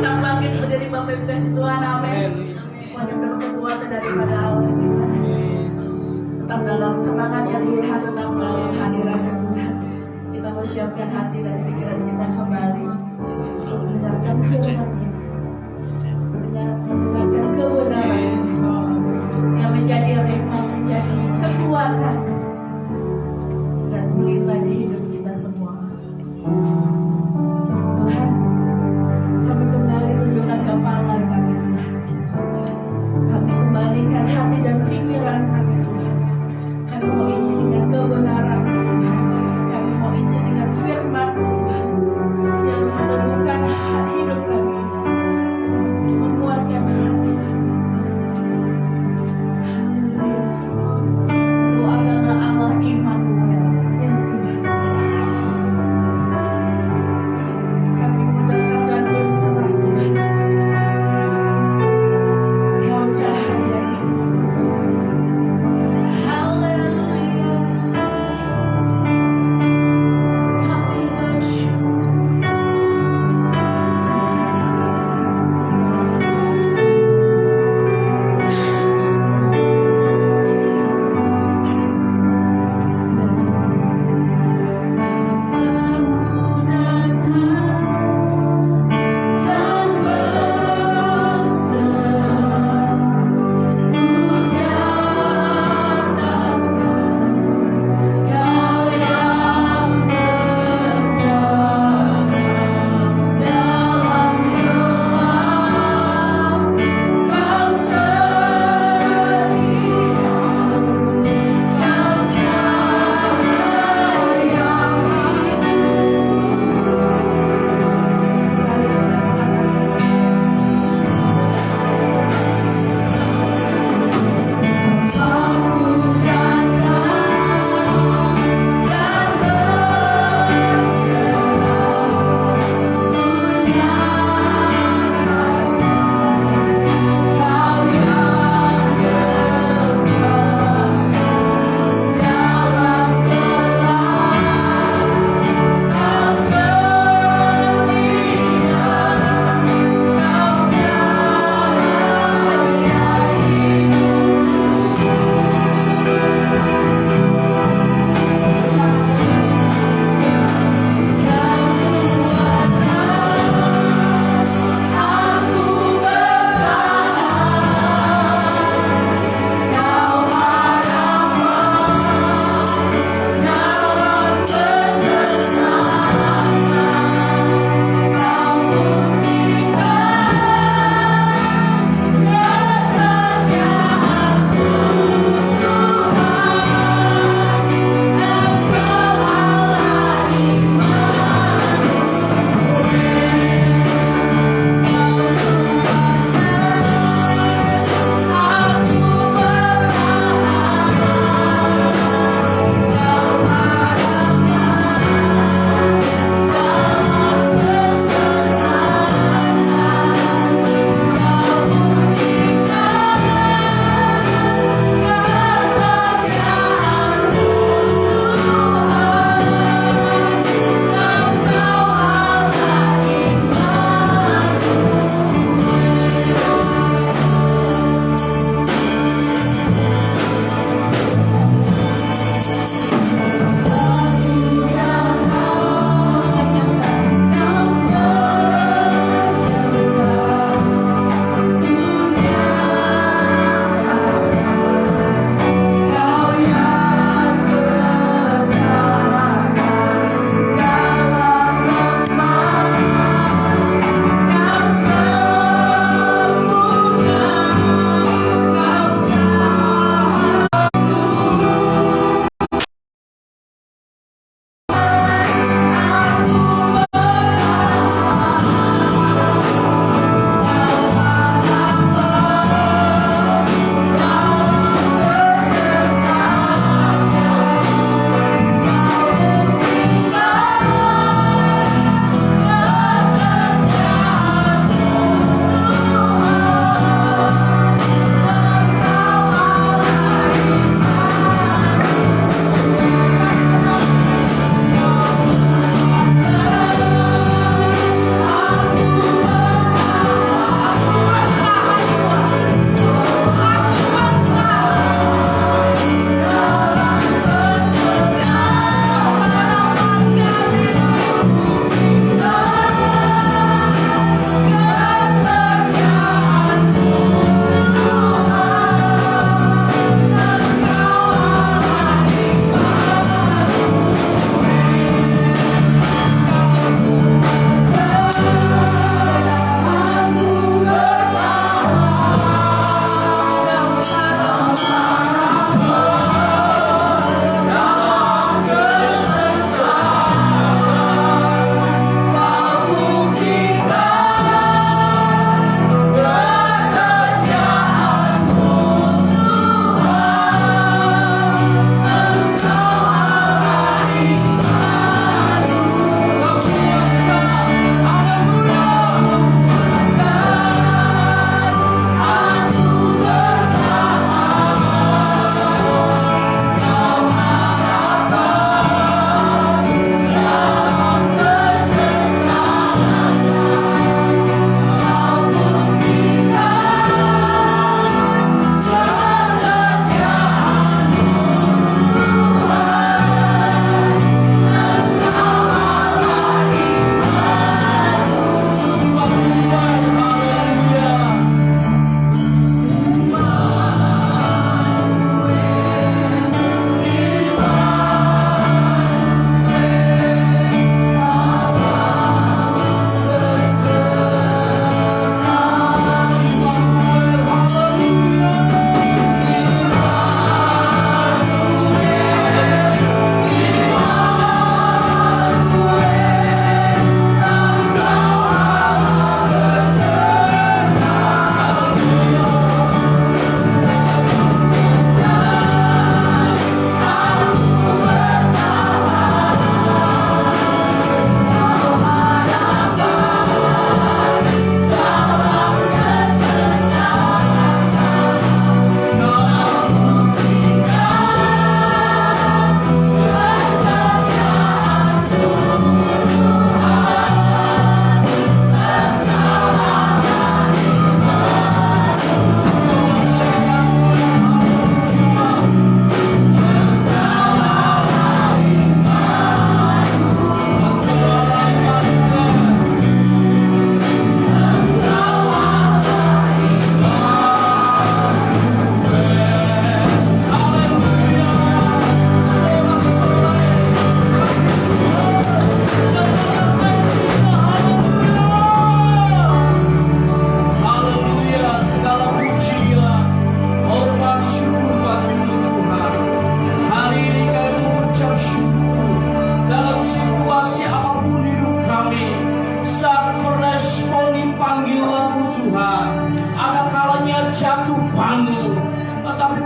tetap bangkit menjadi Bapa Ibu kasih Tuhan, amin. Semuanya mendapat kekuatan daripada Allah kita. Tetap dalam semangat yang sehat, tetap dalam hadirat Tuhan. Kita mau siapkan hati dan pikiran kita kembali untuk mendengarkan firman-Nya, mendengarkan kebenaran yang menjadi rema, menjadi kekuatan dan pelita di hidup kita semua. Tuhan, kami kembali menundukkan kepala kami, Tuhan. Kami kembalikan hati dan pikiran kami, Tuhan. Kami mau isi dengan kebenaran, Tuhan. Kami mau isi dengan firman, Tuhan, yang meneguhkan hidup kami.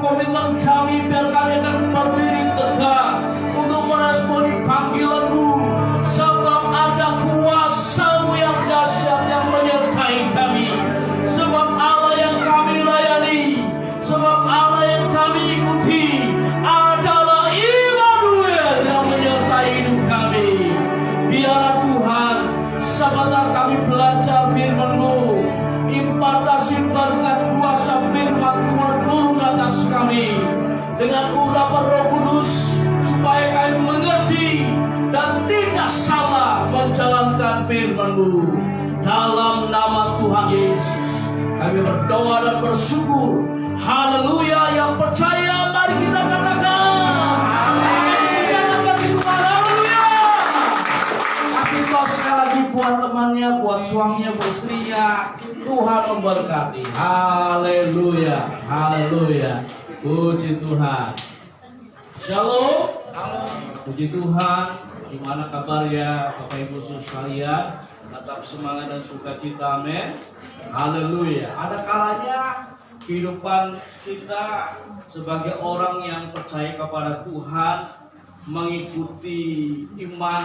komitmen kami, biar kami akan berdiri tegak untuk meresponi panggilan-Mu, sebab ada kuasa-Mu yang dahsyat yang menyertai kami, sebab Allah yang kami layani, sebab Allah yang kami ikuti adalah Immanuel yang menyertai hidup kami. Biarlah Tuhan, sebentar kami belajar firman-Mu, impartasi berkat kuasa firman Tuhan turun atas kami dengan urapan Roh Kudus, supaya kami mengerti dan tidak salah menjalankan firman-Mu. Dalam nama Tuhan Yesus kami berdoa dan bersyukur. Haleluya. Yang percaya mari kita katakan amin. Haleluya. Kasih tau sekali lagi buat temannya, buat suaminya, buat istrinya. Tuhan memberkati. Haleluya. Haleluya. Puji Tuhan. Shalom. Puji Tuhan. Gimana kabarnya Bapak Ibu Saudara sekalian? Tetap semangat dan sukacita. Amin. Haleluya. Ada kalanya kehidupan kita sebagai orang yang percaya kepada Tuhan, mengikuti iman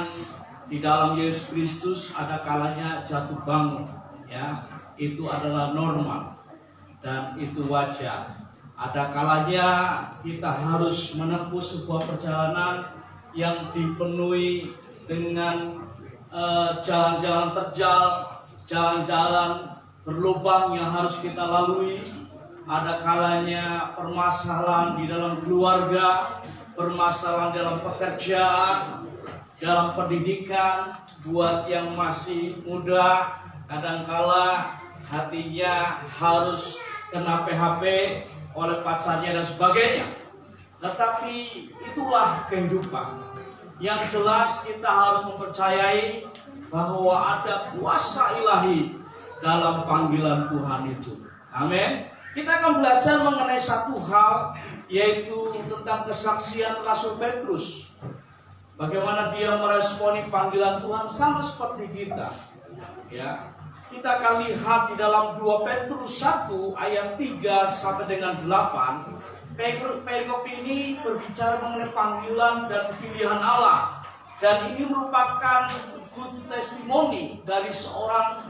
di dalam Yesus Kristus, ada kalanya jatuh bangun, ya. Itu adalah normal dan itu wajar. Ada kalanya kita harus menempuh sebuah perjalanan yang dipenuhi dengan jalan-jalan terjal, jalan-jalan berlubang yang harus kita lalui. Ada kalanya permasalahan di dalam keluarga, permasalahan dalam pekerjaan, dalam pendidikan. Buat yang masih muda, kadangkala hatinya harus kena PHP oleh pacarnya dan sebagainya. Tetapi itulah kehidupan. Yang jelas kita harus mempercayai bahwa ada kuasa ilahi dalam panggilan Tuhan itu. Amin. Kita akan belajar mengenai satu hal, yaitu tentang kesaksian Rasul Petrus. Bagaimana dia meresponi panggilan Tuhan sama seperti kita. Ya, kita akan lihat di dalam 2 Petrus 1 ayat 3 sampai dengan 8. Perikop ini berbicara mengenai panggilan dan pilihan Allah. Dan ini merupakan good testimony dari seorang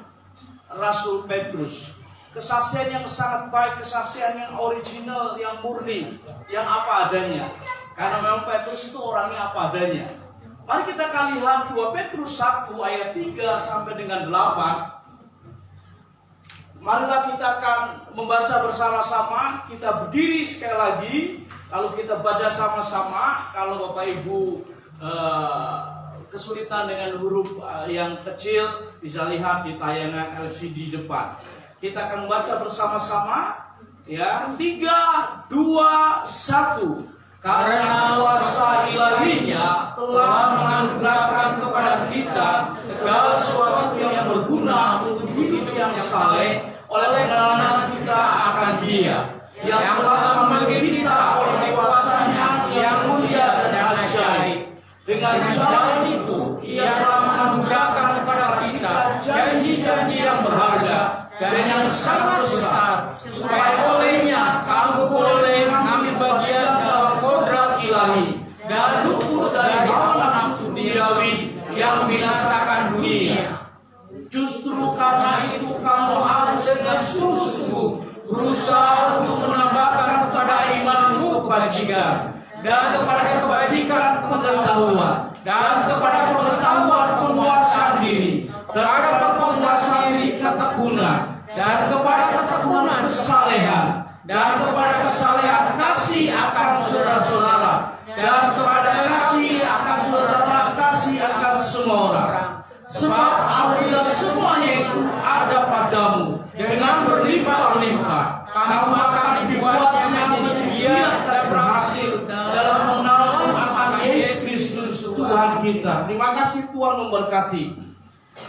Rasul Petrus. Kesaksian yang sangat baik, kesaksian yang original, yang murni, yang apa adanya. Karena memang Petrus itu orangnya apa adanya. Mari kita akan lihat 2 Petrus 1 ayat 3 sampai dengan 8. Marilah kita akan membaca bersama-sama. Kita berdiri sekali lagi, lalu kita baca sama-sama. Kalau Bapak Ibu kesulitan dengan huruf yang kecil, bisa lihat di tayangan LCD depan. Kita akan baca bersama-sama, ya. 3, 2, 1. Karena kuasa ilahinya telah menganugerahkan kepada kita segala sesuatu yang berguna untuk hidup yang saleh oleh pengenalan kita akan Dia yang telah memanggil kita oleh kuasa-Nya yang mulia dan ajaib. Dengan jalan itu Ia telah menganugerahkan kepada kita janji-janji yang berharga dan yang sangat besar, supaya olehnya kamu boleh mengambil bagian dalam kodrat ilahi dan luput dari hawa nafsu duniawi yang membinasakan dunia. Justru karena itu kamu harus dengan sungguh-sungguh berusaha untuk menambahkan kepada imanmu kebajikan, dan kepada kebajikan pengetahuan, dan kepada pengetahuan penguasaan diri, terhadap penguasaan diri ketekunan, dan kepada ketekunan kesalehan, dan kepada kesalehan kasih akan saudara-saudara, dan kepada kasih akan saudara kasih akan semua orang. Sebab apabila semuanya itu ada padamu dengan berlimpah-limpah, kamu akan dibuatnya menjadi giat dan berhasil dalam mengenal akan Yesus Kristus Tuhan kita. Terima kasih, Tuhan memberkati.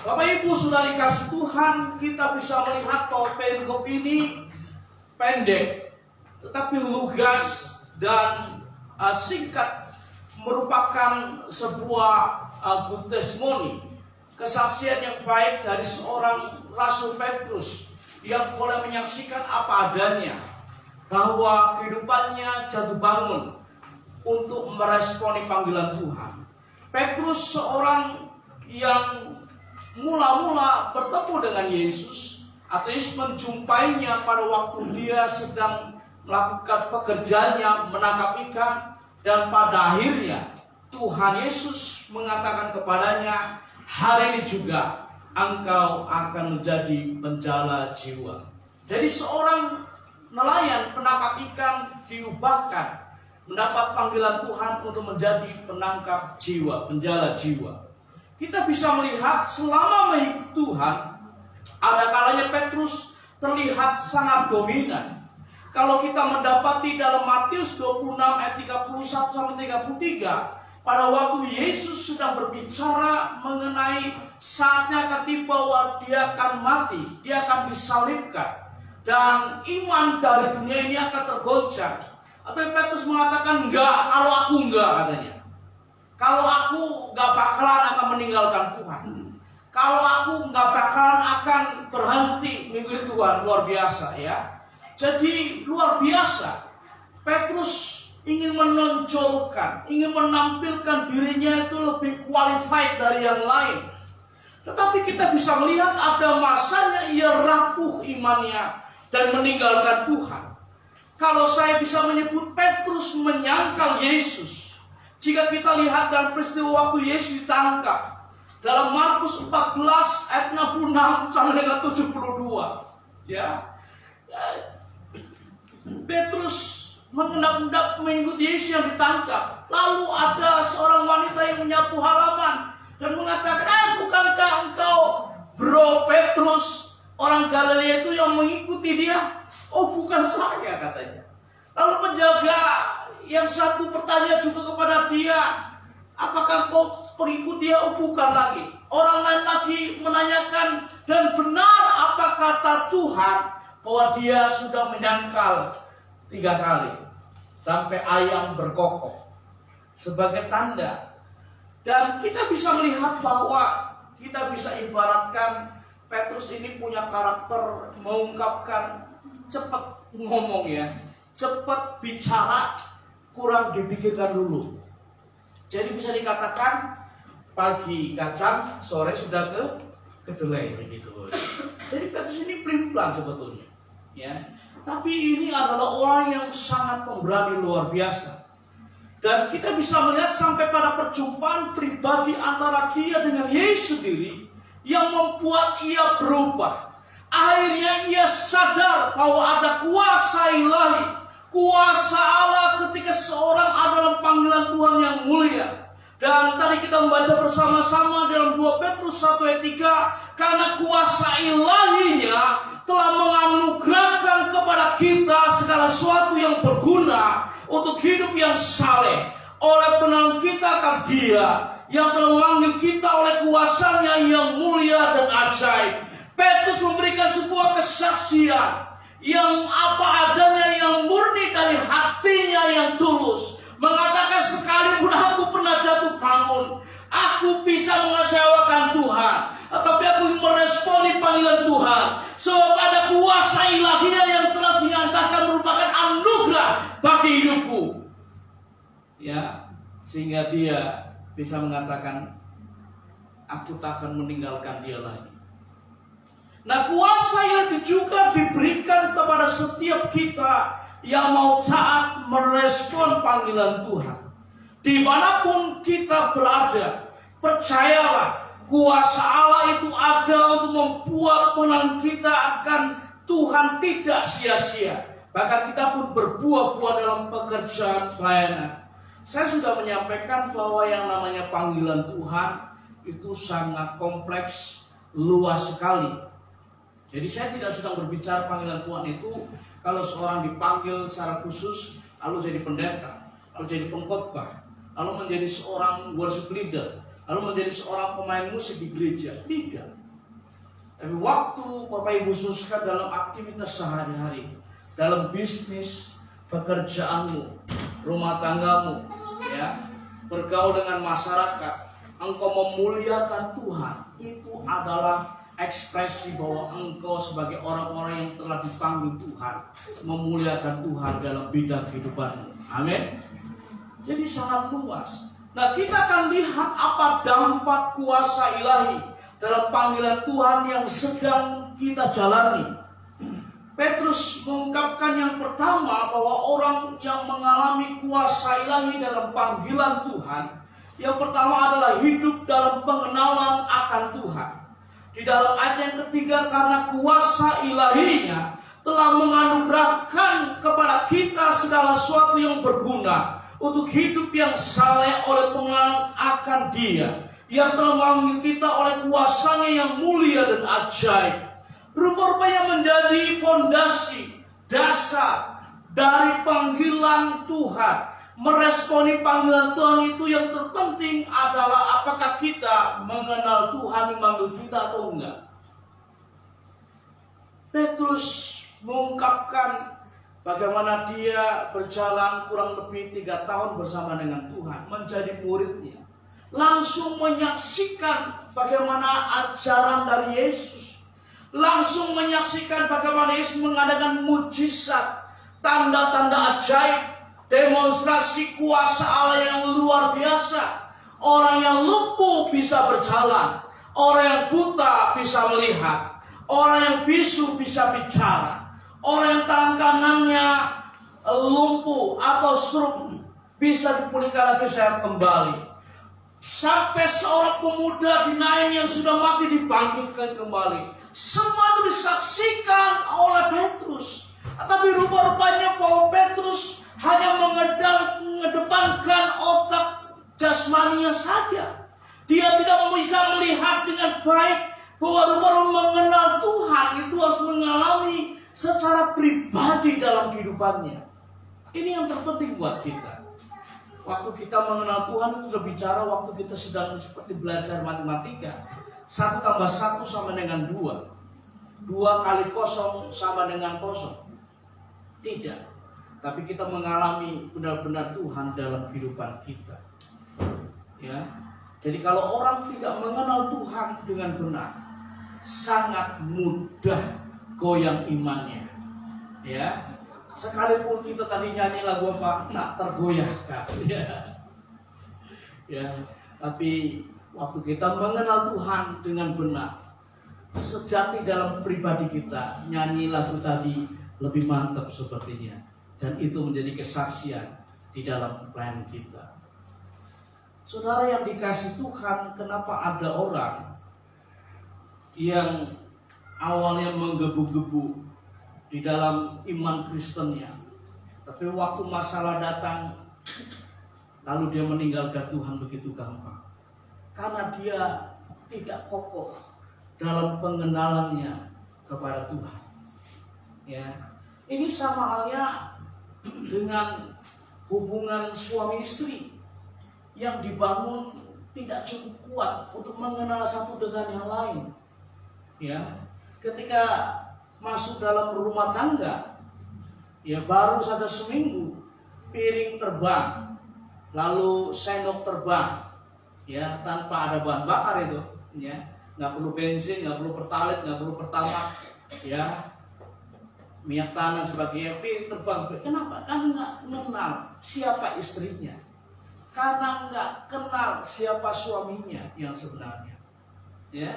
Bapak Ibu Saudara kasih Tuhan, kita bisa melihat bahwa perikop ini pendek tetapi lugas dan singkat, merupakan sebuah good testimony, kesaksian yang baik dari seorang Rasul Petrus yang boleh menyaksikan apa adanya. bahwa kehidupannya jatuh bangun untuk meresponi panggilan Tuhan. Petrus seorang yang mula-mula bertemu dengan Yesus, atau Yesus menjumpainya pada waktu dia sedang melakukan pekerjaannya menangkap ikan, dan pada akhirnya Tuhan Yesus mengatakan kepadanya, hari ini juga engkau akan menjadi penjala jiwa. Jadi seorang nelayan penangkap ikan diubahkan mendapat panggilan Tuhan untuk menjadi penangkap jiwa, penjala jiwa. Kita bisa melihat selama mengikuti Tuhan, ada kalanya Petrus terlihat sangat dominan. Kalau kita mendapati dalam Matius 26 ayat 31 sampai 33, pada waktu Yesus sedang berbicara mengenai saatnya akan tiba bahwa dia akan mati, dia akan disalibkan, dan iman dari dunia ini akan tergoncang. Atau Petrus mengatakan, enggak, kalau aku enggak, katanya. Kalau aku enggak bakalan akan meninggalkan Tuhan. Kalau aku enggak bakalan akan berhenti mengikuti Tuhan. Luar biasa ya. Jadi luar biasa. Petrus ingin menonjolkan, ingin menampilkan dirinya itu lebih qualified dari yang lain. Tetapi kita bisa melihat ada masanya ia rapuh imannya dan meninggalkan Tuhan. Kalau saya bisa menyebut Petrus menyangkal Yesus, jika kita lihat dalam peristiwa waktu Yesus ditangkap dalam Markus 14 ayat 66 sampai dengan 72, ya, Petrus mengendap-endap mengikuti Yesus yang ditangkap. Lalu ada seorang wanita yang menyapu halaman dan mengatakan, bukankah engkau bro Petrus, orang Galilea itu yang mengikuti dia? Oh, bukan saya, katanya. Lalu penjaga yang satu bertanya juga kepada dia, apakah kau pengikut dia? Oh, bukan lagi. Orang lain lagi menanyakan, dan benar apa kata Tuhan bahwa dia sudah menyangkal 3 kali sampai ayam berkokok sebagai tanda. Dan kita bisa melihat bahwa kita bisa ibaratkan Petrus ini punya karakter mengungkapkan, cepat ngomong ya, cepat bicara, kurang dipikirkan dulu. Jadi bisa dikatakan pagi kacang, sore sudah ke kedelai begitu. Jadi Petrus ini pelin-pelan sebetulnya, ya. Tapi ini adalah orang yang sangat pemberani luar biasa. Dan kita bisa melihat sampai pada perjumpaan pribadi antara dia dengan Yesus sendiri yang membuat ia berubah. Akhirnya ia sadar bahwa ada kuasa ilahi, kuasa Allah ketika seorang ada dalam panggilan Tuhan yang mulia. Dan tadi kita membaca bersama-sama dalam 2 Petrus 1 ayat 3, karena kuasa ilahinya telah menganugerahkan kepada kita segala sesuatu yang berguna untuk hidup yang saleh. Oleh pengenalan kita akan Dia yang telah memanggil kita oleh kuasanya yang mulia dan ajaib. Petrus memberikan sebuah kesaksian yang apa adanya, yang murni dari hatinya yang tulus. Mengatakan, sekalipun aku pernah jatuh bangun, aku bisa mengecewakan Tuhan, tetapi aku meresponi panggilan Tuhan, sebab ada kuasa ilahinya yang telah dinyatakan merupakan anugerah bagi hidupku. Ya, sehingga dia bisa mengatakan, aku tak akan meninggalkan dia lagi. Nah, kuasa yang juga diberikan kepada setiap kita yang mau taat merespon panggilan Tuhan. Dimanapun kita berada, percayalah, kuasa Allah itu ada untuk membuat pengenalan kita akan Tuhan tidak sia-sia. Bahkan kita pun berbuah-buah dalam pekerjaan pelayanan. Saya sudah menyampaikan bahwa yang namanya panggilan Tuhan itu sangat kompleks, luas sekali. Jadi saya tidak sedang berbicara panggilan Tuhan itu kalau seorang dipanggil secara khusus lalu jadi pendeta, lalu jadi pengkhotbah, lalu menjadi seorang worship leader, lalu menjadi seorang pemain musik di gereja. Tidak. Tapi waktu Bapak Ibu susahkan dalam aktivitas sehari-hari, dalam bisnis, pekerjaanmu, rumah tanggamu, ya, bergaul dengan masyarakat, engkau memuliakan Tuhan, itu adalah ekspresi bahwa engkau sebagai orang-orang yang telah dipanggil Tuhan memuliakan Tuhan dalam bidang kehidupanmu. Amin. Jadi sangat luas. Nah, kita akan lihat apa dampak kuasa ilahi dalam panggilan Tuhan yang sedang kita jalani. Petrus mengungkapkan yang pertama bahwa orang yang mengalami kuasa ilahi dalam panggilan Tuhan, yang pertama adalah hidup dalam pengenalan akan Tuhan. Di dalam ayat yang ketiga, karena kuasa ilahinya telah menganugerahkan kepada kita segala sesuatu yang berguna untuk hidup yang saleh oleh pengenalan akan Dia yang telah memanggil kita oleh kuasanya yang mulia dan ajaib. Rupa-rupanya menjadi fondasi dasar dari panggilan Tuhan. Meresponi panggilan Tuhan itu yang terpenting adalah apakah kita mengenal Tuhan yang memanggil kita atau enggak. Petrus mengungkapkan bagaimana dia berjalan kurang lebih 3 tahun bersama dengan Tuhan, menjadi muridnya. Langsung menyaksikan bagaimana ajaran dari Yesus. Langsung menyaksikan bagaimana Yesus mengadakan mujizat, tanda-tanda ajaib, demonstrasi kuasa Allah yang luar biasa. Orang yang lumpuh bisa berjalan, orang yang buta bisa melihat, orang yang bisu bisa bicara, orang yang tangan kanannya lumpuh atau stroke bisa dipulihkan lagi sehat kembali. Sampai seorang pemuda di Nain yang sudah mati dibangkitkan kembali. Semua itu disaksikan oleh Petrus. Tapi rupa-rupanya bahwa Petrus hanya mengedepankan otak jasmaninya saja. Dia tidak bisa melihat dengan baik bahwa rupa-rupanya mengenal Tuhan itu harus mengalami secara pribadi dalam kehidupannya. Ini yang terpenting buat kita. Waktu kita mengenal Tuhan itu berbicara waktu kita sedang seperti belajar matematika. 1 tambah 1 sama dengan 2. 2 kali kosong sama dengan kosong. Tidak. Tapi kita mengalami benar-benar Tuhan dalam kehidupan kita. Ya. Jadi kalau orang tidak mengenal Tuhan dengan benar, sangat mudah goyang imannya. Ya. Sekalipun kita tadi nyanyi lagu apa, tak tergoyahkan. Ya. Tapi waktu kita mengenal Tuhan dengan benar, sejati dalam pribadi kita, nyanyi lagu tadi lebih mantap sepertinya. Dan itu menjadi kesaksian di dalam pelayanan kita. Saudara yang dikasih Tuhan, kenapa ada orang yang awalnya menggebu-gebu di dalam iman Kristennya, tapi waktu masalah datang, lalu dia meninggalkan Tuhan begitu gampang? Karena dia tidak kokoh dalam pengenalannya kepada Tuhan. Ya, ini sama halnya dengan hubungan suami istri yang dibangun tidak cukup kuat untuk mengenal satu dengan yang lain. Ya, ketika masuk dalam rumah tangga, ya baru saja seminggu, piring terbang, lalu sendok terbang, ya tanpa ada bahan bakar itu, ya nggak perlu bensin, nggak perlu pertalite, nggak perlu pertamax, ya minyak tanah sebagainya, piring terbang. Kenapa? Karena nggak kenal siapa istrinya, karena nggak kenal siapa suaminya yang sebenarnya, ya.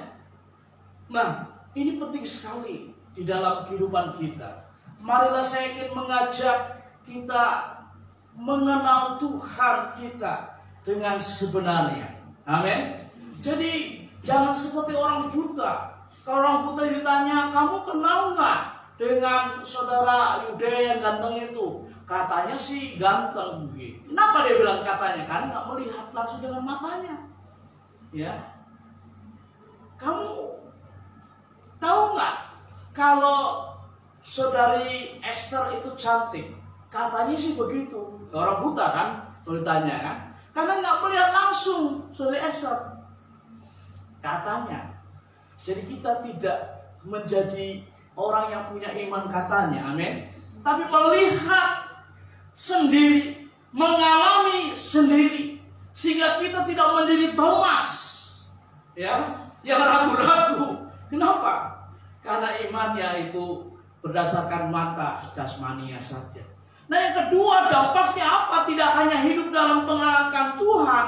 Nah, ini penting sekali di dalam kehidupan kita. Marilah saya ingin mengajak kita mengenal Tuhan kita dengan sebenarnya. Amin. Jadi jangan seperti orang buta. Kalau orang buta ditanya, kamu kenal nggak dengan saudara Yudea yang ganteng itu? Katanya sih ganteng. Kenapa dia bilang katanya? Karena nggak melihat langsung dengan matanya. Ya. Kamu tahu nggak kalau saudari Esther itu cantik? Katanya sih begitu. Orang buta kan, kalau ditanya kan, karena nggak melihat langsung saudari Esther. Katanya. Jadi kita tidak menjadi orang yang punya iman katanya, amin. Tapi melihat sendiri, mengalami sendiri, sehingga kita tidak menjadi Thomas, ya, yang ragu-ragu. Kenapa? Karena imannya itu berdasarkan mata jasmaninya saja. Nah, yang kedua, dampaknya apa? Tidak hanya hidup dalam pengenalan Tuhan,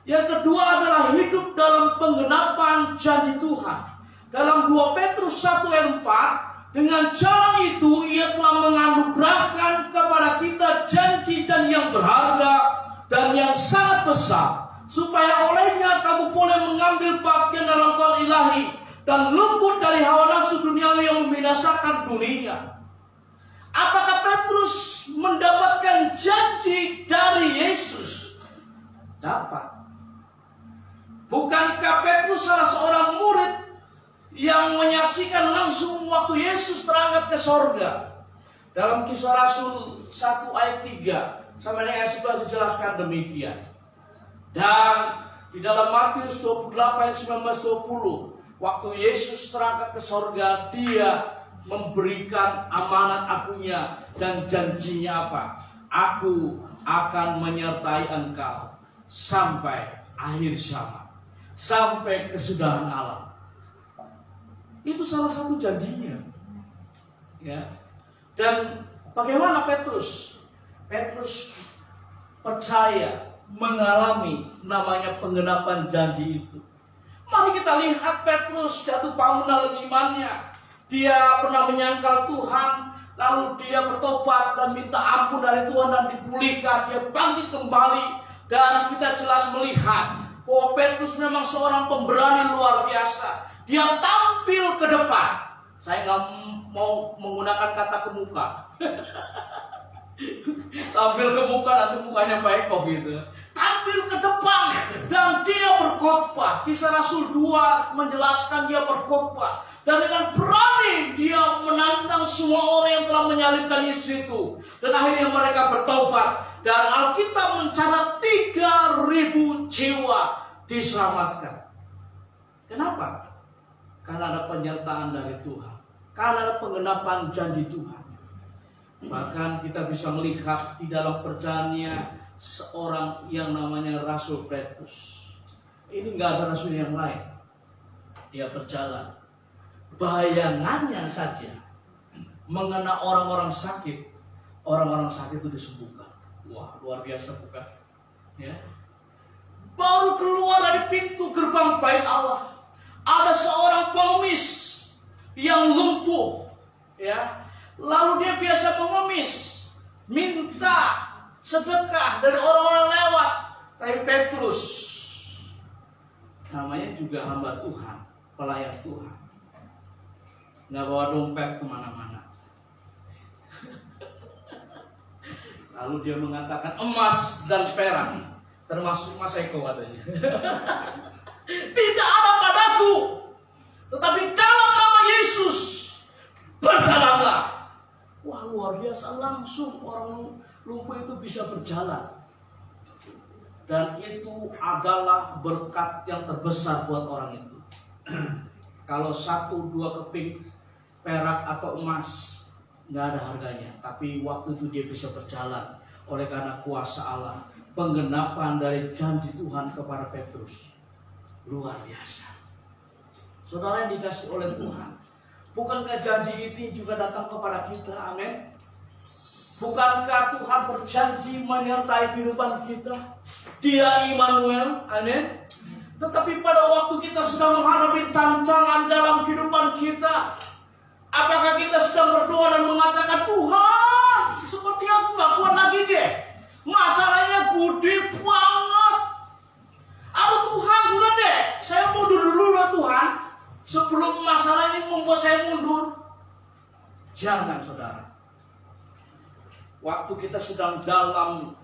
yang kedua adalah hidup dalam penggenapan janji Tuhan. Dalam 2 Petrus 1 ayat 4, dengan jalan itu ia telah menganugerahkan kepada kita janji-janji yang berharga dan yang sangat besar, supaya olehnya kamu boleh mengambil bagian dalam kal ilahi dan luput dari hawa nafsu duniawi yang membinasakan dunia. Apakah Petrus mendapatkan janji dari Yesus? Dapat. Bukankah Petrus salah seorang murid yang menyaksikan langsung waktu Yesus terangkat ke sorga? Dalam Kisah Rasul 1 ayat 3 sampai ayat 11 dijelaskan demikian. Dan di dalam Matius 28 ayat 19-20, waktu Yesus terangkat ke sorga, dia memberikan amanat akunya dan janjinya apa? Aku akan menyertai engkau sampai akhir zaman, sampai kesudahan alam. Itu salah satu janjinya. Ya. Dan bagaimana Petrus? Petrus percaya mengalami namanya penggenapan janji itu. Mari kita lihat Petrus jatuh bangun dalam imannya. Dia pernah menyangkal Tuhan, lalu dia bertobat dan minta ampun dari Tuhan dan dipulihkan. Dia bangkit kembali dan kita jelas melihat bahwa Petrus memang seorang pemberani luar biasa. Dia tampil ke depan. Saya nggak mau menggunakan kata ke muka. Tampil ke muka, nanti mukanya baik kok gitu. Tampil ke depan dan dia berkhotbah. Kisah Rasul 2 menjelaskan dia berkhotbah. Dan dengan berani dia menantang semua orang yang telah menyalibkan Yesus itu. Dan akhirnya mereka bertobat. Dan Alkitab mencatat 3.000 jiwa diselamatkan. Kenapa? Karena ada penyertaan dari Tuhan. Karena ada penggenapan janji Tuhan. Bahkan kita bisa melihat di dalam perjalanannya seorang yang namanya Rasul Petrus. Ini nggak ada rasul yang lain. Dia berjalan. Bayangannya saja mengena orang-orang sakit. Orang-orang sakit itu disembuhkan. Wah, luar biasa bukan? Ya. Baru keluar dari pintu gerbang bait Allah, ada seorang pengemis yang lumpuh, ya. Lalu dia biasa mengemis, minta sedekah dari orang-orang lewat. Tapi Petrus, namanya juga hamba Tuhan, pelayan Tuhan, nggak bawa dompet kemana-mana. Lalu dia mengatakan emas dan perak, termasuk Mas Eko katanya, tidak ada padaku, tetapi dalam nama Yesus berjalanlah. Wah, luar biasa, langsung orang lumpuh itu bisa berjalan. Dan itu adalah berkat yang terbesar buat orang itu. Kalau 1-2 keping perak atau emas nggak ada harganya, tapi waktu itu dia bisa berjalan oleh karena kuasa Allah, penggenapan dari janji Tuhan kepada Petrus. Luar biasa. Saudara yang dikasih oleh Tuhan, bukankah janji ini juga datang kepada kita? Amin. Bukankah Tuhan berjanji menyertai kehidupan kita? Dia Immanuel, amin. Tetapi pada waktu kita sedang menghadapi tantangan dalam kehidupan kita, apakah kita sedang berdoa dan mengatakan, Tuhan, seperti aku gak kuat lagi deh, masalahnya gede banget. Aduh Tuhan, sudah deh, saya mundur dulu lah Tuhan, sebelum masalah ini membuat saya mundur. Jangan saudara. Waktu kita sedang dalam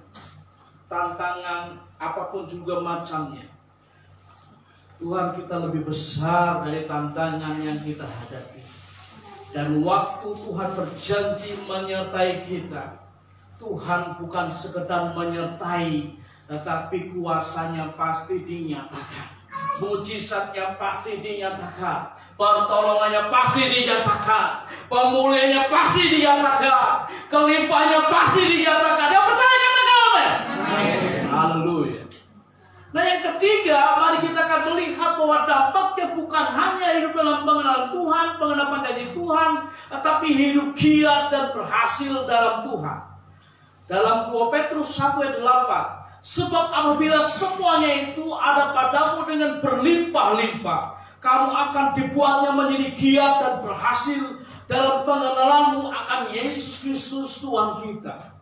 tantangan apapun juga macamnya, Tuhan kita lebih besar dari tantangan yang kita hadapi. Dan waktu Tuhan berjanji menyertai kita, Tuhan bukan sekedar menyertai, tetapi kuasanya pasti dinyatakan. Mujizatnya pasti dinyatakan, pertolongannya pasti dinyatakan, pemulihannya pasti dinyatakan, kelimpahannya pasti dinyatakan. Yang percaya katakan amin. Haleluya. Nah, yang ketiga, mari kita akan melihat bahwa dampaknya bukan hanya hidup dalam pengenalan Tuhan, pengenapan janji Tuhan, tetapi hidup giat dan berhasil dalam Tuhan. Dalam 2 Petrus 1 ayat 8, sebab apabila semuanya itu ada padamu dengan berlimpah-limpah, kamu akan dibuatnya menjadi giat dan berhasil dalam pengenalanmu akan Yesus Kristus Tuhan kita.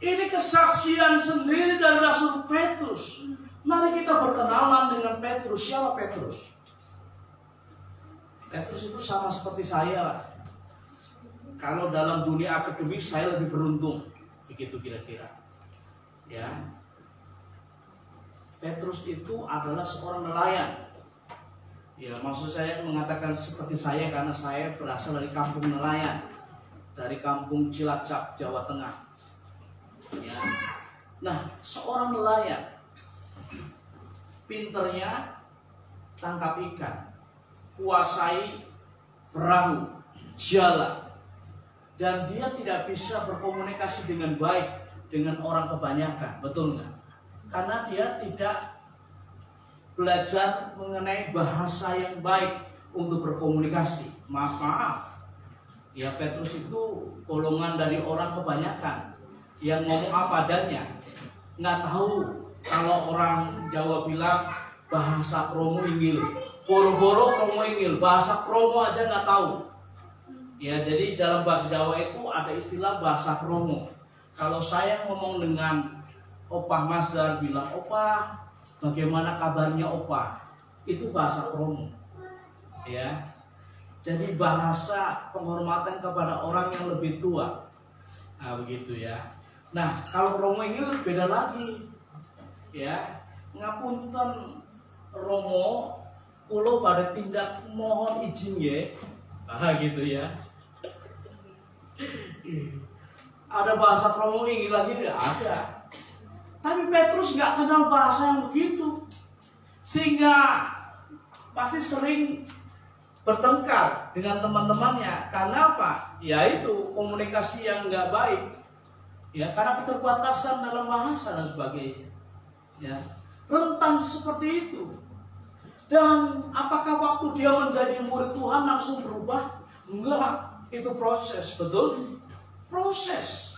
Ini kesaksian sendiri dari Rasul Petrus. Mari kita berkenalan dengan Petrus. Siapa Petrus? Petrus itu sama seperti saya lah. Kalau dalam dunia akademis saya lebih beruntung. Begitu kira-kira. Ya. Petrus itu adalah seorang nelayan. Ya, maksud saya mengatakan seperti saya karena saya berasal dari kampung nelayan. Dari kampung Cilacap, Jawa Tengah. Ya. Nah, seorang nelayan pinternya tangkap ikan, kuasai perahu, jalan, dan dia tidak bisa berkomunikasi dengan baik dengan orang kebanyakan, betul nggak? Karena dia tidak belajar mengenai bahasa yang baik untuk berkomunikasi. Maaf, ya Petrus itu golongan dari orang kebanyakan yang ngomong apa adanya, nggak tahu. Kalau orang Jawa bilang bahasa kromo inggil, boro-boro kromo inggil, bahasa kromo aja nggak tahu. Ya, jadi dalam bahasa Jawa itu ada istilah bahasa kromo. Kalau saya ngomong dengan opah Mas dan bilang, opah, bagaimana kabarnya opah? Itu bahasa kromo. Ya, jadi bahasa penghormatan kepada orang yang lebih tua. Nah, begitu ya. Nah, kalau kromo inggil beda lagi. Ya, ngapunten Romo, kulo pada tindak mohon izin ya, gitu ya. Ada bahasa kromo ini lagi nggak ada. Tapi Petrus nggak kenal bahasa yang begitu, sehingga pasti sering bertengkar dengan teman-temannya. Karena apa? Yaitu komunikasi yang nggak baik. Ya, karena keterbatasan dalam bahasa dan sebagainya. Ya, rentan seperti itu. Dan apakah waktu dia menjadi murid Tuhan langsung berubah? Enggak, itu proses, betul? Proses.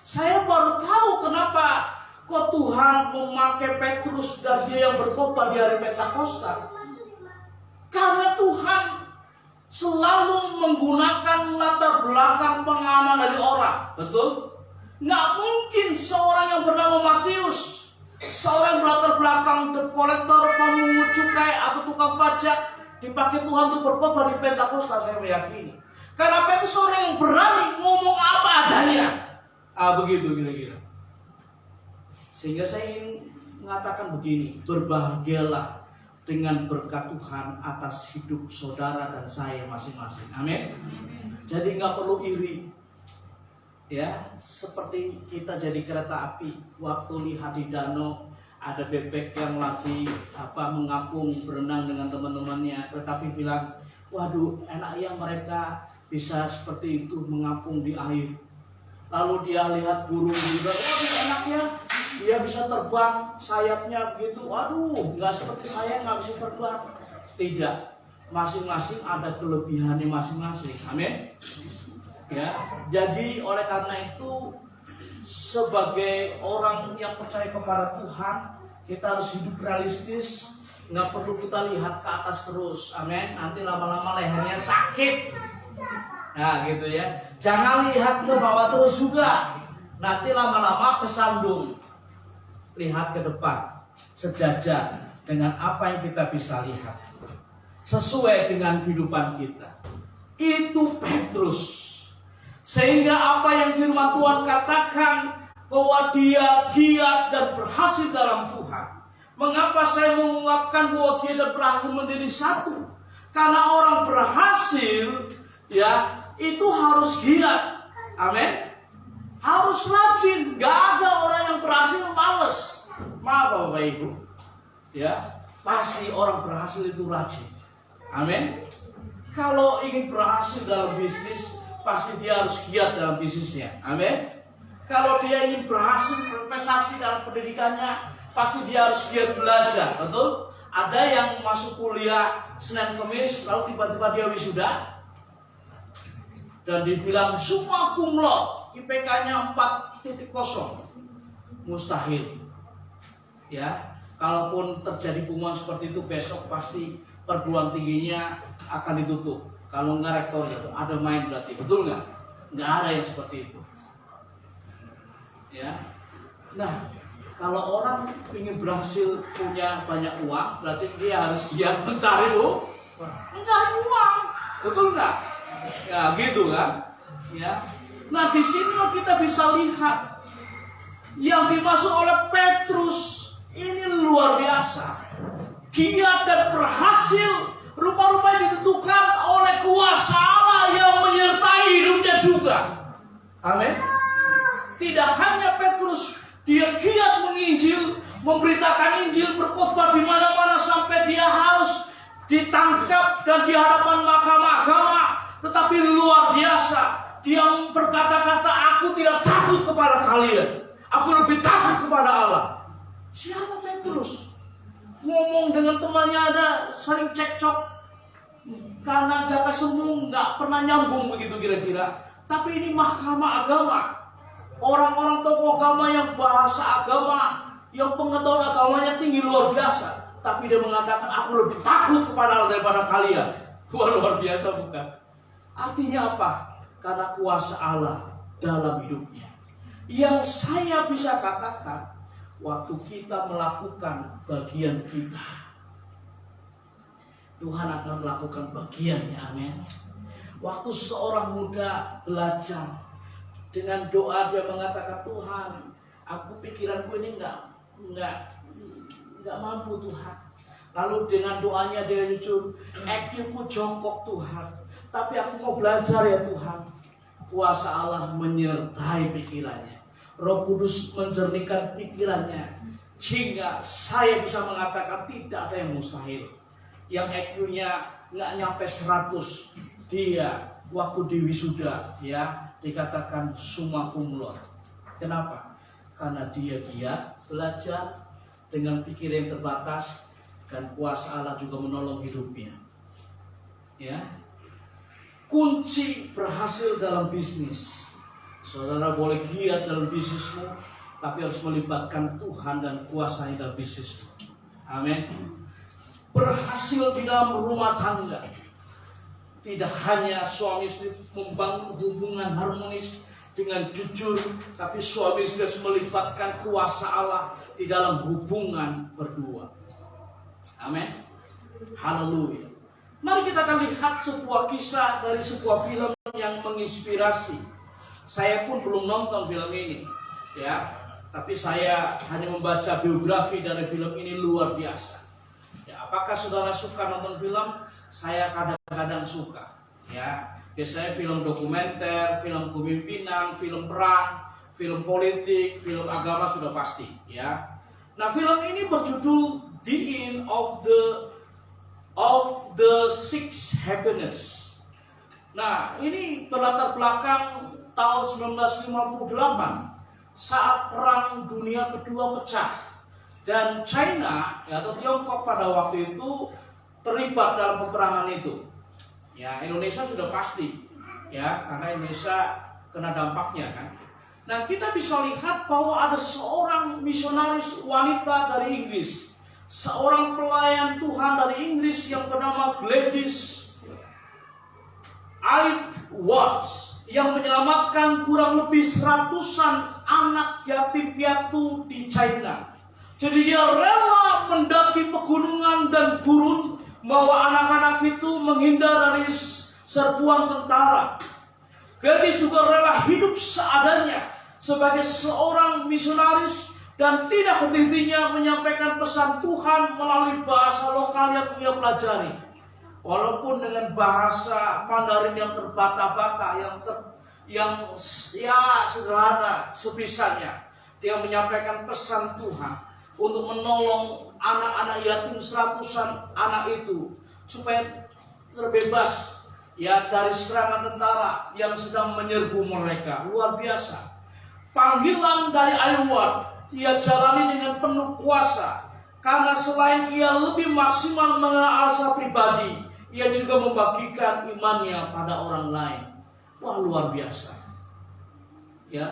Saya baru tahu kenapa kok Tuhan memakai Petrus dan dia yang berkhotbah di hari Pentakosta. Karena Tuhan selalu menggunakan latar belakang pengaman dari orang, betul? Nggak mungkin seorang yang bernama Matius, seorang berlatar belakang debt collector, pemungut cukai atau tukang pajak, dipakai Tuhan untuk berkhotbah di Pentakosta, saya meyakini. Karena Petrus seorang yang berani ngomong apa adanya. Begitu kira-kira. Sehingga saya ingin mengatakan begini, berbahagialah dengan berkat Tuhan atas hidup saudara dan saya masing-masing. Amin. Jadi nggak perlu iri. Ya, seperti kita jadi kereta api, waktu lihat di danau ada bebek yang lagi mengapung berenang dengan teman-temannya, tetapi bilang, waduh, enak ya mereka bisa seperti itu mengapung di air. Lalu dia lihat burung juga, waduh enak ya, dia bisa terbang, sayapnya begitu, waduh, nggak seperti saya nggak bisa terbang. Tidak, masing-masing ada kelebihannya masing-masing. Amin. Ya, jadi oleh karena itu sebagai orang yang percaya kepada Tuhan, kita harus hidup realistis, nggak perlu kita lihat ke atas terus, amin. Nanti lama-lama lehernya sakit, nah gitu ya. Jangan lihat ke bawah terus juga, nanti lama-lama kesandung. Lihat ke depan, sejajar dengan apa yang kita bisa lihat, sesuai dengan kehidupan kita. Itu Petrus. Sehingga apa yang firman Tuhan katakan bahwa dia giat dan berhasil dalam Tuhan. Mengapa saya mengungkapkan bahwa giat dan berhasil menjadi satu? Karena orang berhasil ya itu harus giat. Amin. Harus rajin. Gak ada orang yang berhasil malas. Maaf Bapak Ibu. Ya, pasti orang berhasil itu rajin. Amin. Kalau ingin berhasil dalam bisnis, pasti dia harus giat dalam bisnisnya. Amin. Kalau dia ingin berhasil berprestasi dalam pendidikannya, pasti dia harus giat belajar, betul? Ada yang masuk kuliah Senin Kamis lalu tiba-tiba dia wisuda dan dibilang summa cum laude, IPK-nya 4.0. Mustahil. Ya, kalaupun terjadi pengumuman seperti itu besok pasti perguruan tingginya akan ditutup. Kalau enggak rektornya ada main berarti, betul nggak? Nggak ada yang seperti itu. Ya, nah kalau orang ingin berhasil punya banyak uang, berarti dia harus giat mencari uang, betul nggak? Ya gitu kan? Ya. Nah di sini kita bisa lihat yang dimaksud oleh Petrus ini luar biasa, giat dan berhasil, rupa-rupanya ditentukan oleh kuasa Allah yang menyertai hidupnya juga. Amin. Tidak hanya Petrus, dia giat menginjil, memberitakan Injil, berkhotbah di mana-mana sampai dia harus ditangkap dan di hadapan mahkamah agama. Tetapi luar biasa, dia berkata-kata, aku tidak takut kepada kalian, aku lebih takut kepada Allah. Siapa Petrus? Ngomong dengan temannya ada sering cekcok karena jaka semu nggak pernah nyambung begitu kira-kira. Tapi ini mahkamah agama. Orang-orang tokoh agama yang bahasa agama, yang pengetahuan agamanya tinggi luar biasa. Tapi dia mengatakan, aku lebih takut kepada Allah daripada kalian. Luar biasa bukan? Artinya apa? Karena kuasa Allah dalam hidupnya. Yang saya bisa katakan, waktu kita melakukan bagian kita, Tuhan akan melakukan bagiannya. Amin. Waktu seorang muda belajar, dengan doa dia mengatakan, Tuhan, aku pikiranku ini enggak mampu Tuhan. Lalu dengan doanya dia jujur, IQ-ku jongkok Tuhan, tapi aku mau belajar ya Tuhan. Kuasa Allah menyertai pikirannya, Roh Kudus menjernihkan pikirannya, sehingga saya bisa mengatakan tidak ada yang mustahil. Yang IQ-nya nggak nyampe 100, dia waktu di wisuda ya dikatakan summa cum laude. Kenapa? Karena dia giat belajar dengan pikiran yang terbatas dan kuasa Allah juga menolong hidupnya. Ya. Kunci berhasil dalam bisnis. Saudara boleh giat dalam bisnismu, tapi harus melibatkan Tuhan dan kuasanya dalam bisnismu. Amin. Berhasil di dalam rumah tangga. Tidak hanya suami istri membangun hubungan harmonis dengan jujur, tapi suami istri harus melibatkan kuasa Allah di dalam hubungan berdua. Amin. Haleluya. Mari kita akan lihat sebuah kisah dari sebuah film yang menginspirasi. Saya pun belum nonton film ini, ya. Tapi saya hanya membaca biografi dari film ini, luar biasa. Ya, apakah saudara suka nonton film? Saya kadang-kadang suka, ya. Biasanya film dokumenter, film kepemimpinan, film perang, film politik, film agama sudah pasti, ya. Nah, film ini berjudul The End of the Six Happiness. Nah, ini berlatar belakang tahun 1958 saat Perang Dunia Kedua pecah. Dan China atau Tiongkok pada waktu itu terlibat dalam peperangan itu. Ya, Indonesia sudah pasti, ya, karena Indonesia kena dampaknya kan. Nah, kita bisa lihat bahwa ada seorang misionaris wanita dari Inggris, seorang pelayan Tuhan dari Inggris yang bernama Gladys Aylward, yang menyelamatkan kurang lebih 100-an anak yatim piatu di China. Jadi dia rela mendaki pegunungan dan gurun, bawa anak-anak itu menghindar dari serbuan tentara. Gladys juga rela hidup seadanya sebagai seorang misionaris dan tidak henti-hentinya menyampaikan pesan Tuhan melalui bahasa lokal yang ia pelajari. Walaupun dengan bahasa Mandarin yang terbata-bata, yang sederhana sebisanya, dia menyampaikan pesan Tuhan untuk menolong anak-anak yatim 100-an anak itu supaya terbebas ya dari serangan tentara yang sedang menyerbu mereka. Luar biasa. Panggilan dari Aylward ia jalani dengan penuh kuasa. Karena selain ia lebih maksimal mengenal asa pribadi, ia juga membagikan imannya pada orang lain. Wah, luar biasa. Ya.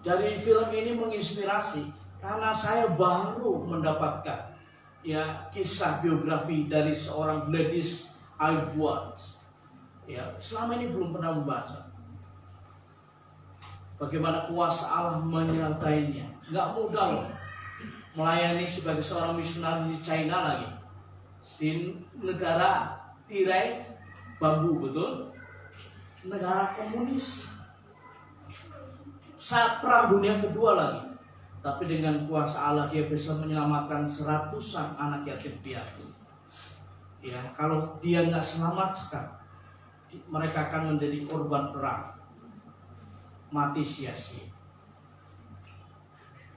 Dari film ini menginspirasi karena saya baru mendapatkan ya kisah biografi dari seorang Gladys Aylward. Ya, selama ini belum pernah membaca bagaimana kuasa Allah menyertainya. Nggak mudah loh melayani sebagai seorang misionaris di China lagi, di negara tirai bambu, betul, negara komunis, saat perang dunia kedua lagi. Tapi dengan kuasa Allah dia bisa menyelamatkan seratusan anak yatim piatu. Ya, kalau dia nggak selamatkan, mereka akan menjadi korban perang, mati sia-sia.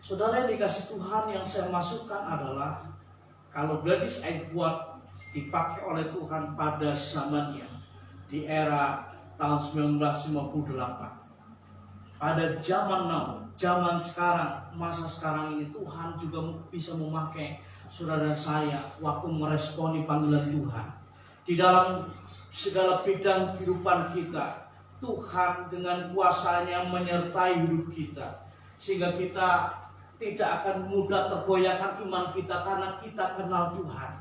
Saudara yang dikasih Tuhan, yang saya masukkan adalah kalau Gladys Aylward dipakai oleh Tuhan pada zamannya di era tahun 1958. Pada zaman now, zaman sekarang, masa sekarang ini Tuhan juga bisa memakai saudara saya waktu meresponi panggilan Tuhan. Di dalam segala bidang kehidupan kita, Tuhan dengan kuasa-Nya menyertai hidup kita, sehingga kita tidak akan mudah tergoyahkan iman kita karena kita kenal Tuhan.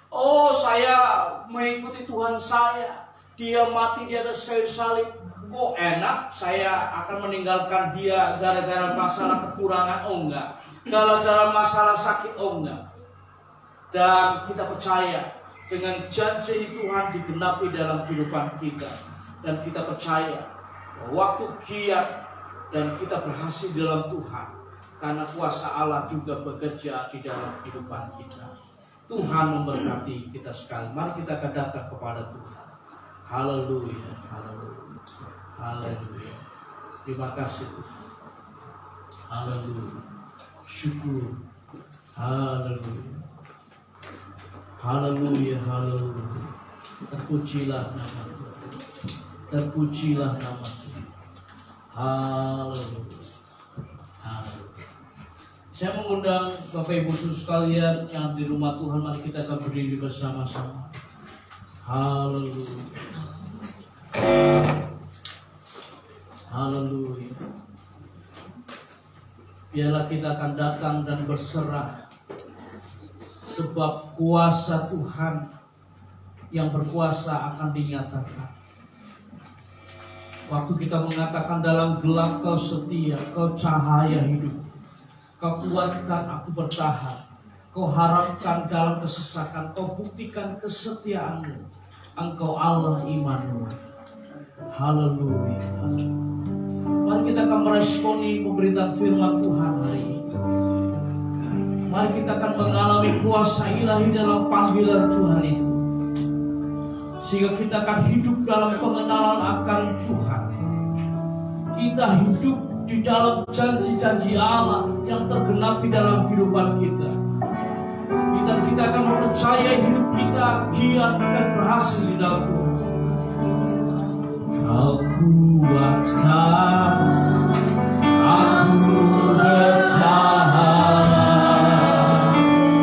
Oh, saya mengikuti Tuhan saya, dia mati di atas kayu salib, kok enak, saya akan meninggalkan dia gara-gara masalah kekurangan? Oh enggak. Gara-gara masalah sakit? Oh enggak. Dan kita percaya dengan janji Tuhan digenapi dalam kehidupan kita. Dan kita percaya bahwa waktu giat dan kita berhasil dalam Tuhan, karena kuasa Allah juga bekerja di dalam kehidupan kita. Tuhan memberkati kita sekali. Mari kita akan datang kepada Tuhan. Haleluya, haleluya. Haleluya. Terima kasih Tuhan. Haleluya. Syukur. Haleluya. Haleluya, haleluya. Terpujilah nama Tuhan. Terpujilah nama Tuhan. Haleluya. Haleluya. Saya mengundang Bapak Ibu Saudara sekalian yang di rumah Tuhan, mari kita akan berdiri bersama-sama. Haleluya. Haleluya. Biarlah kita akan datang dan berserah, sebab kuasa Tuhan yang berkuasa akan dinyatakan. Waktu kita mengatakan dalam gelap kau setia, kau cahaya hidup, kau kuatkan aku bertahan, kau harapkan dalam kesesakan, kau buktikan kesetiaanmu, engkau Allah Immanuel. Haleluya. Mari kita akan meresponi pemberitaan firman Tuhan hari ini. Mari kita akan mengalami kuasa ilahi dalam panggilan Tuhan itu, sehingga kita akan hidup dalam pengenalan akan Tuhan. Kita hidup di dalam janji-janji Allah yang tergenapi dalam kehidupan kita. Kita akan mempercayai hidup kita giat dan berhasil di dalam Tuhan. Kau kuatkan aku bertahan. Kau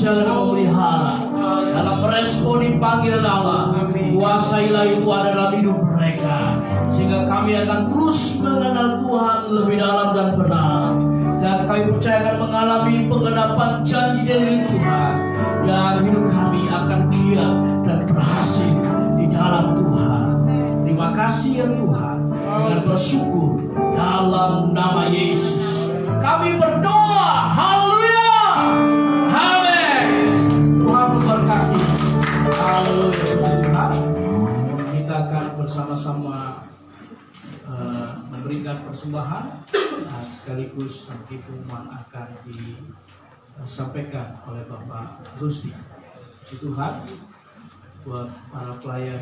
menjaga dan memelihara. Dalam meresponi panggilan Allah, kuasailah itu ada dalam hidup mereka, sehingga kami akan terus mengenal Tuhan lebih dalam dan benar. Dan kami percaya akan mengalami penggenapan janji dari Tuhan, dan hidup kami akan giat dan berhasil di dalam Tuhan. Terima kasih ya Tuhan, dengan bersyukur dalam nama Yesus kami berdoa. Haleluya, amin. Tuhan memberkati. Haleluya Tuhan. Kita akan bersama-sama memberikan persembahan, sekaligus nanti pengumuman akan disampaikan oleh Bapak Rusdi. Tuhan, buat para pelayan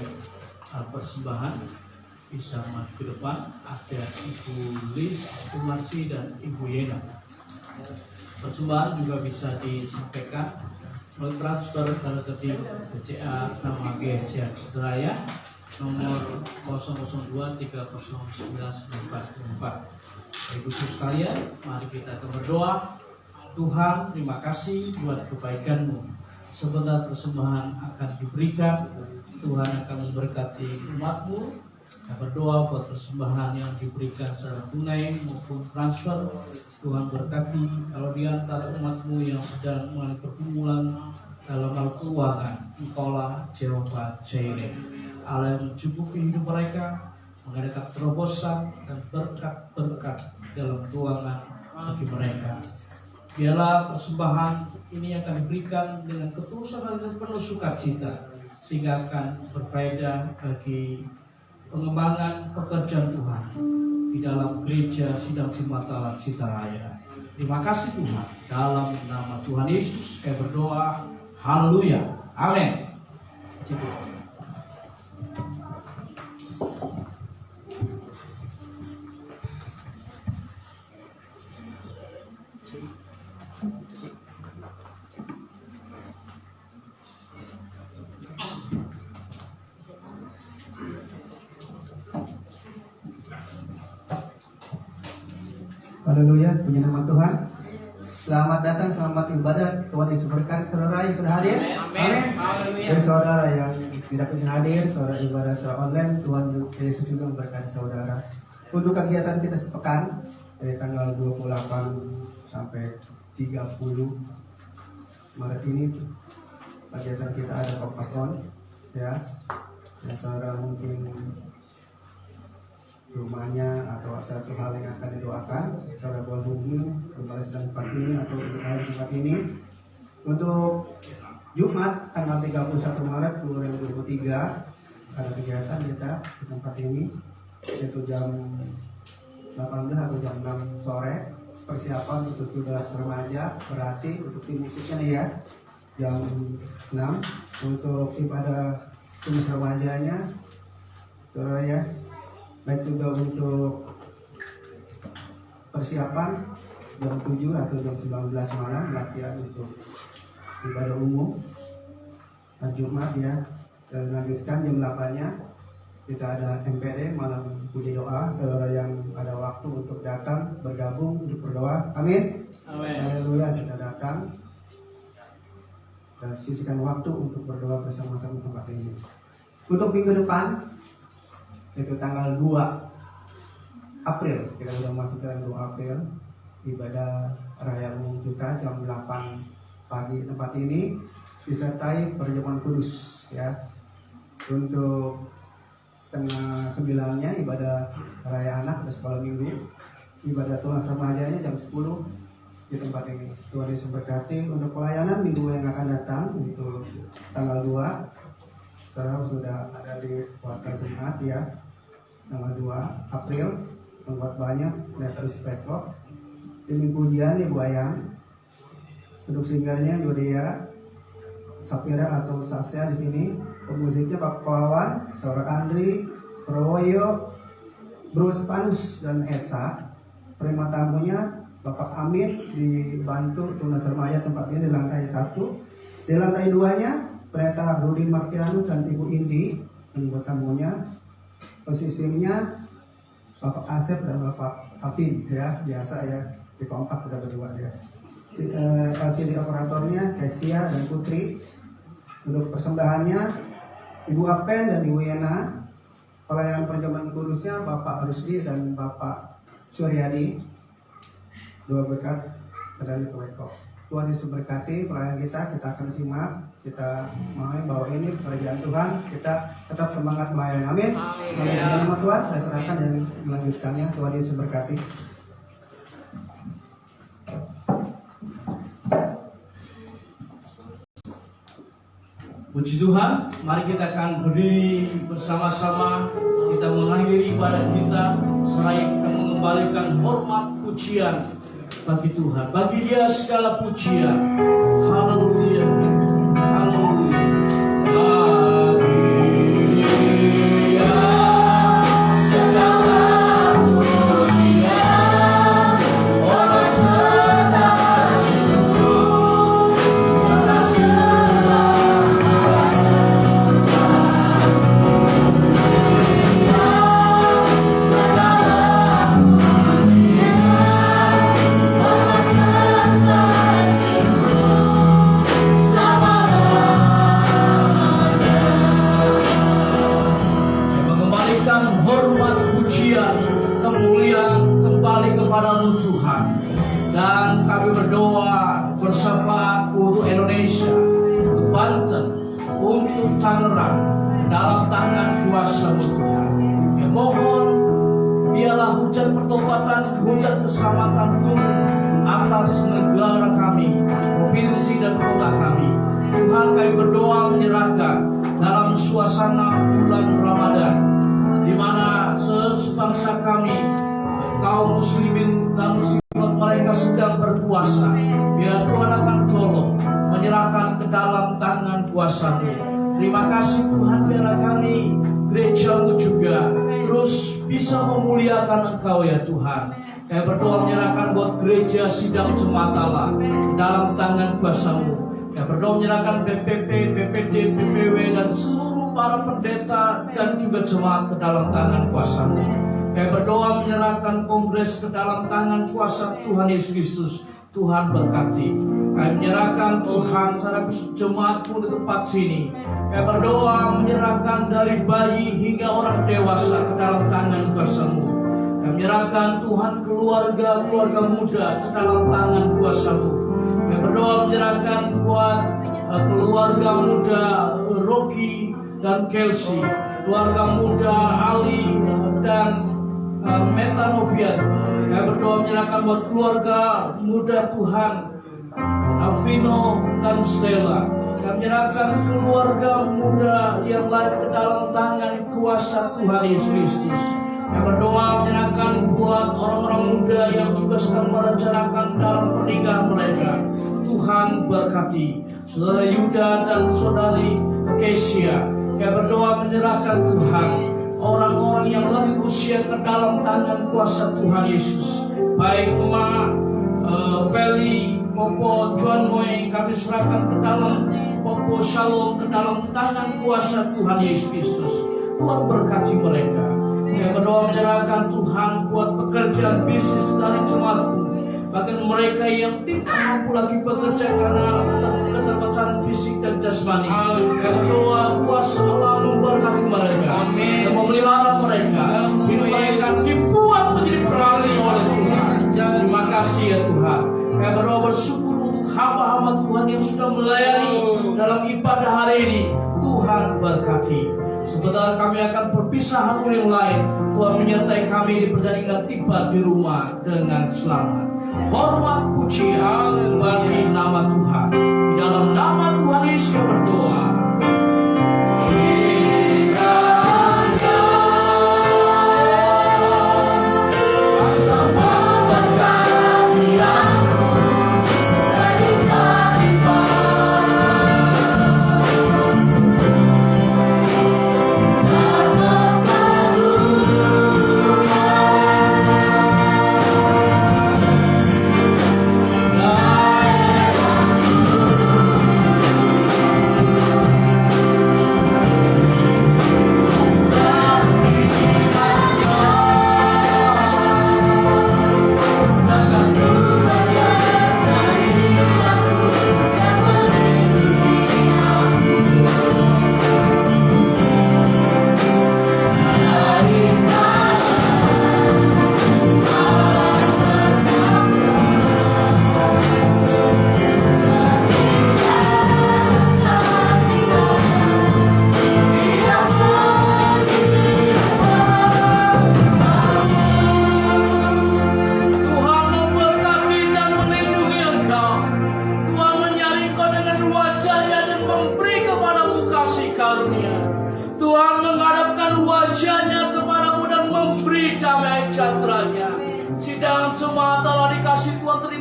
persembahan bisa maju ke depan. Ada Ibu Lis Sumarsi dan Ibu Yena. Persembahan juga bisa disampaikan melalui transfer ke rekening BCA nama GSC Raya nomor 002309944. Ibu sekalian, mari kita berdoa. Tuhan, terima kasih buat kebaikan-Mu. Sebentar persembahan akan diberikan, Tuhan akan memberkati umat-Mu. Kita berdoa buat persembahan yang diberikan secara tunai maupun transfer. Tuhan berkati. Kalau di antara umat-Mu yang sedang mengalami pergumulan dalam hal keuangan, Engkaulah Jehovah Jireh, Allah yang mencukupi hidup mereka, mengadakan terobosan dan berkat-berkat dalam keuangan bagi mereka. Biarlah persembahan ini akan diberikan dengan ketulusan dan penuh sukacita, sehingga akan berfaedah bagi pengembangan pekerjaan Tuhan di dalam gereja Sidang Cimatala Citaraya. Terima kasih Tuhan. Dalam nama Tuhan Yesus saya berdoa. Haleluya. Amin. Haleluya, puji nama Tuhan. Selamat datang, selamat ibadah. Tuhan Yesus berkati saudara yang sudah hadir. Amin. Dan saudara yang tidak bisa hadir, saudara ibadah secara online, Tuhan Yesus juga memberkati saudara. Untuk kegiatan kita sepekan dari tanggal 28 sampai 30 Maret ini, kegiatan kita ada Kompas On, ya. Dan saudara mungkin rumahnya atau satu hal yang akan didoakan, saudara boleh hubungi Gembala Sedang tempat ini atau tempat ini. Untuk Jumat tanggal 31 Maret 2023 ada kegiatan kita di tempat ini, yaitu jam 18 atau jam 6 sore. Persiapan untuk 17 remaja, berarti untuk tim musiknya nih ya, jam 6. Untuk ibadah tim remajanya, saudara ya, baik juga untuk persiapan jam 7 atau jam 19 malam latihan untuk ibadah umum hari Jumat ya. Dan lanjutkan jam 8-nya kita ada MPD malam puji doa. Saudara yang ada waktu untuk datang bergabung untuk berdoa, amin. Haleluya, kita datang dan sisihkan waktu untuk berdoa bersama-sama tempat ini. Untuk minggu depan itu tanggal 2 April, kita sudah masuk ke 2 April, ibadah raya umum kita jam 8 pagi tempat ini disertai perjamuan kudus ya. Untuk setengah 9-nya ibadah raya anak atau sekolah minggu, ibadah tunas remajanya jam 10 di tempat ini. Tuhan Yesus berkati. Untuk pelayanan minggu yang akan datang untuk tanggal 2, saudara sudah ada di kuartal Jumat ya, tanggal 2 April, tempat banyak, Pendeta Peko, tim pujian Ibu Ayang, duduk singgarnya Yudea, Sapira atau Sasya di sini, pemusiknya Pak Pawawan, Saudara Andri, Prawoyo, Bro Spanus dan Esa, prima tamunya Bapak Amin dibantu tunas remaja tempatnya di lantai 1, di lantai 2-nya Pendeta Rudi Martianu dan Ibu Indi menyebut tamunya. Posisinya Bapak Asep dan Bapak Afin ya, biasa ya, di kompak udah berdua dia. LCD operatornya Kesia dan Putri. Untuk persembahannya Ibu Apen dan Ibu Yana. Pelayanan perjamuan kudusnya Bapak Rusdi dan Bapak Suryadi. Doa berkat dari Tuhan. Tuhan Yesus berkati pelayanan kita akan simak. Kita mohon bahwa ini pekerjaan Tuhan, kita tetap semangat melayani. Amin. Amin. Dalam nama Tuhan, saya serahkan dan melanjutkannya. Tuhan Yesus berkati. Puji Tuhan, mari kita akan berdiri bersama-sama. Kita mengakhiri ibadat kita, seraya kita mengembalikan hormat pujian bagi Tuhan. Bagi Dia segala pujian. Haleluya. Haleluya. Bagi Dia segala pujian. Orang serta kepadamu Tuhan. Dan kami berdoa bersama untuk Indonesia, untuk Banten, untuk Tangerang, dalam tangan kuasa-Mu Tuhan. Ya, mohon biarlah hujan pertobatan, hujan keselamatan turun atas negara kami, provinsi dan kota kami. Tuhan, kami berdoa menyerahkan dalam suasana bulan Ramadan, di mana sebangsa kami, kaum muslimin dan muslimat, mereka sedang berpuasa. Biar Tuhan akan tolong menyerahkan ke dalam tangan kuasa-Mu. Terima kasih Tuhan, biarlah kami, gereja-Mu juga terus bisa memuliakan Engkau ya Tuhan. Kami berdoa menyerahkan buat gereja Sidang Jemaat Allah dalam tangan kuasa-Mu. Kami berdoa menyerahkan BPP, BPD, BPW dan seluruh para pendeta dan juga jemaat ke dalam tangan kuasa-Mu. Kami berdoa menyerahkan kongres ke dalam tangan kuasa Tuhan Yesus Kristus. Tuhan berkati. Kami menyerahkan Tuhan secara khusus jemaat-Mu di tempat sini. Kami berdoa menyerahkan dari bayi hingga orang dewasa ke dalam tangan kuasa-Mu. Kami menyerahkan Tuhan keluarga muda ke dalam tangan kuasa-Mu. Kami berdoa menyerahkan buat keluarga muda Rocky dan Kelsey, keluarga muda Ali dan Meta Novian. Kami berdoa menyerahkan buat keluarga muda Tuhan Alvino dan Stella. Kami menyerahkan keluarga muda yang lain ke dalam tangan kuasa Tuhan Yesus Kristus. Kami berdoa menyerahkan buat orang-orang muda yang juga sedang merencanakan dalam pernikahan mereka. Tuhan berkati saudara Yuda dan saudari Kesia. Kami berdoa menyerahkan Tuhan orang-orang yang lagi berusia ke dalam tangan kuasa Tuhan Yesus. Baik Emak Feli, Popo, Juan Moy, kami serahkan ke dalam Popo Shalom ke dalam tangan kuasa Tuhan Yesus Kristus. Tuhan berkati mereka. Kami berdoa menyerahkan Tuhan buat pekerjaan bisnis dari jemaat-Mu. Bahkan mereka yang tidak mampu lagi bekerja karena keterbatasan fisik dan jasmani. Kami berdoa kuasa Allah memberkati mereka. Dan memelihara mereka. Hidup mereka dibuat menjadi berhasil oleh Tuhan. Terima kasih ya Tuhan. Kami berdoa bersyukur untuk hamba-hamba Tuhan yang sudah melayani dalam ibadah hari ini. Tuhan berkati. Sebentar kami akan berpisah satu yang lain. Tuhan menyertai kami di perjalanan tiba di rumah dengan selamat. Hormat pujian bagi nama Tuhan. Di dalam nama Tuhan Yesus berdoa.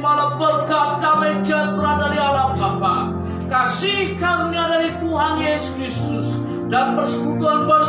mana berkat damai sejahtera dari Allah Bapa, kasih karunia dari Tuhan Yesus Kristus, dan persekutuan bersama